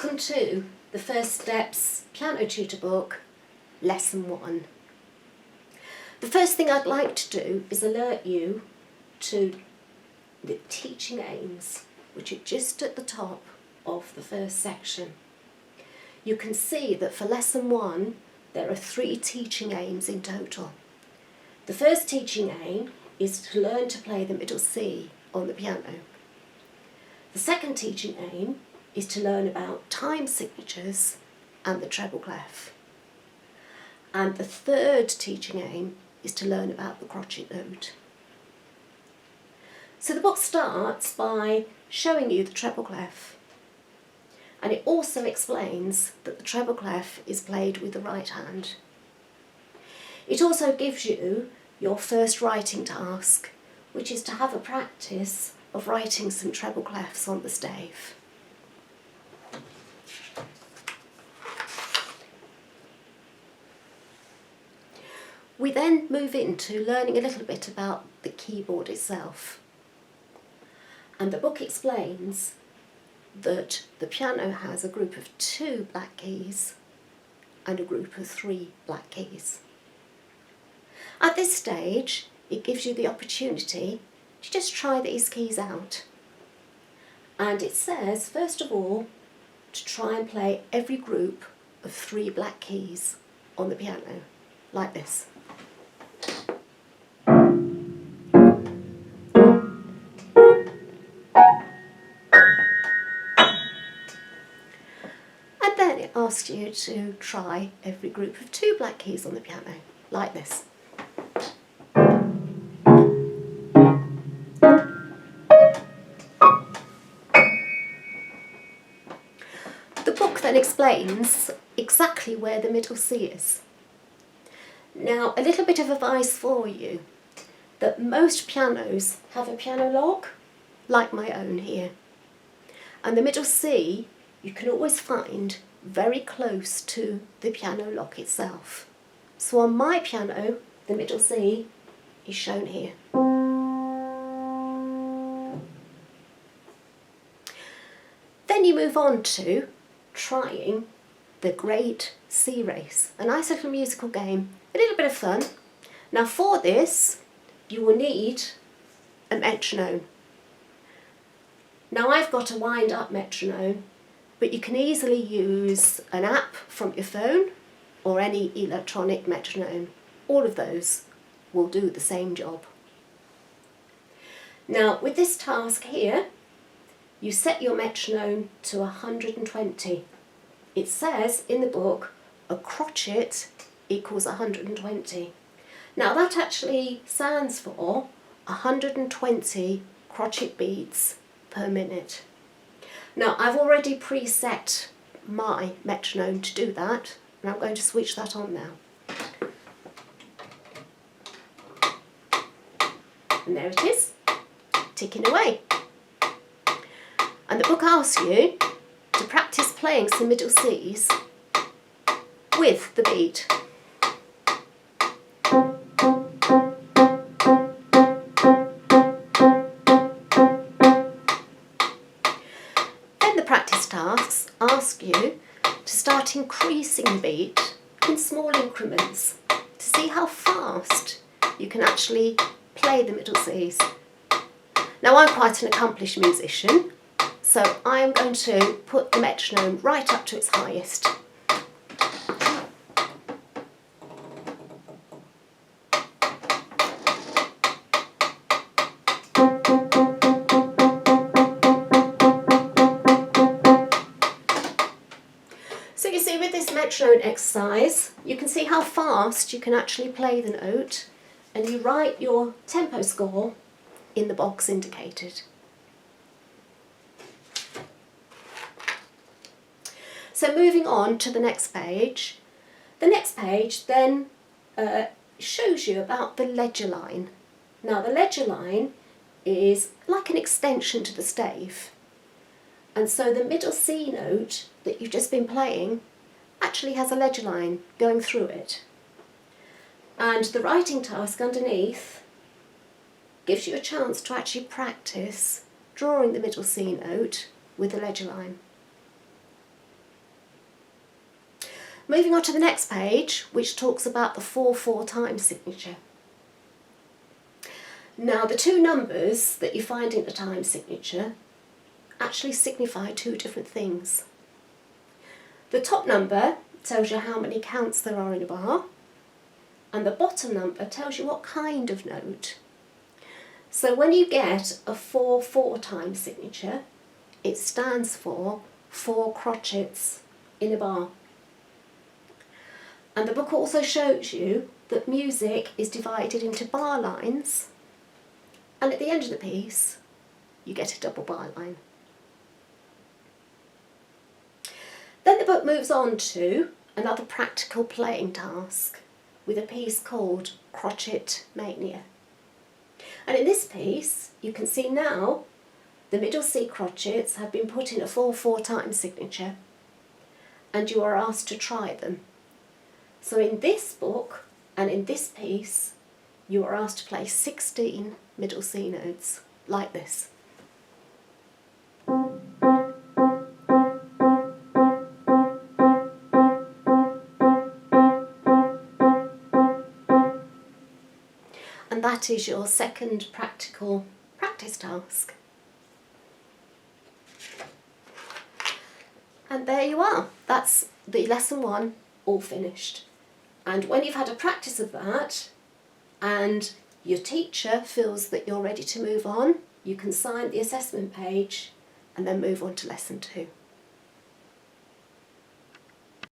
Welcome to the First Steps Piano Tutor book, Lesson 1. The first thing I'd like to do is alert you to the teaching aims, which are just at the top of the first section. You can see that for Lesson 1 there are 3 teaching aims in total. The first teaching aim is to learn to play the middle C on the piano. The second teaching aim is to learn about time signatures and the treble clef. And the third teaching aim is to learn about the crotchet note. So the book starts by showing you the treble clef, and it also explains that the treble clef is played with the right hand. It also gives you your first writing task, which is to have a practice of writing some treble clefs on the stave. We then move into learning a little bit about the keyboard itself. And the book explains that the piano has a group of 2 black keys and a group of 3 black keys. At this stage, it gives you the opportunity to just try these keys out. And it says, first of all, to try and play every group of 3 black keys on the piano, like this. And then it asks you to try every group of 2 black keys on the piano, like this. The book then explains exactly where the middle C is. Now, a little bit of advice for you, that most pianos have a piano lock, like my own here. And the middle C you can always find very close to the piano lock itself. So on my piano, the middle C is shown here. Then you move on to trying the Great C Race, a nice little musical game, a little bit of fun. Now for this, you will need a metronome. Now I've got a wind-up metronome, but you can easily use an app from your phone or any electronic metronome. All of those will do the same job. Now with this task here, you set your metronome to 120. It says in the book, a crotchet equals 120. Now that actually stands for 120 crotchet beats per minute. Now I've already preset my metronome to do that, and I'm going to switch that on now. And there it is, ticking away. And the book asks you to practice playing some middle Cs with the beat. Then the practice tasks ask you to start increasing the beat in small increments to see how fast you can actually play the middle Cs. Now I'm quite an accomplished musician, so I'm going to put the metronome right up to its highest. So you see, with this metronome exercise, you can see how fast you can actually play the note, and you write your tempo score in the box indicated. So moving on to the next page. The next page then shows you about the ledger line. Now the ledger line is like an extension to the stave. And so the middle C note that you've just been playing actually has a ledger line going through it. And the writing task underneath gives you a chance to actually practice drawing the middle C note with the ledger line. Moving on to the next page, which talks about the 4/4 time signature. Now, the two numbers that you find in the time signature actually signify two different things. The top number tells you how many counts there are in a bar, and the bottom number tells you what kind of note. So when you get a 4/4 time signature, it stands for 4 crotchets in a bar. And the book also shows you that music is divided into bar lines, and at the end of the piece you get a double bar line. Then the book moves on to another practical playing task with a piece called Crotchet Mania. And in this piece you can see now the middle C crotchets have been put in a 4/4 time signature, and you are asked to try them. So in this book and in this piece you are asked to play 16 middle C notes like this. And that is your second practical practice task. And there you are. That's the lesson 1 all finished. And when you've had a practice of that and your teacher feels that you're ready to move on, you can sign the assessment page and then move on to lesson 2.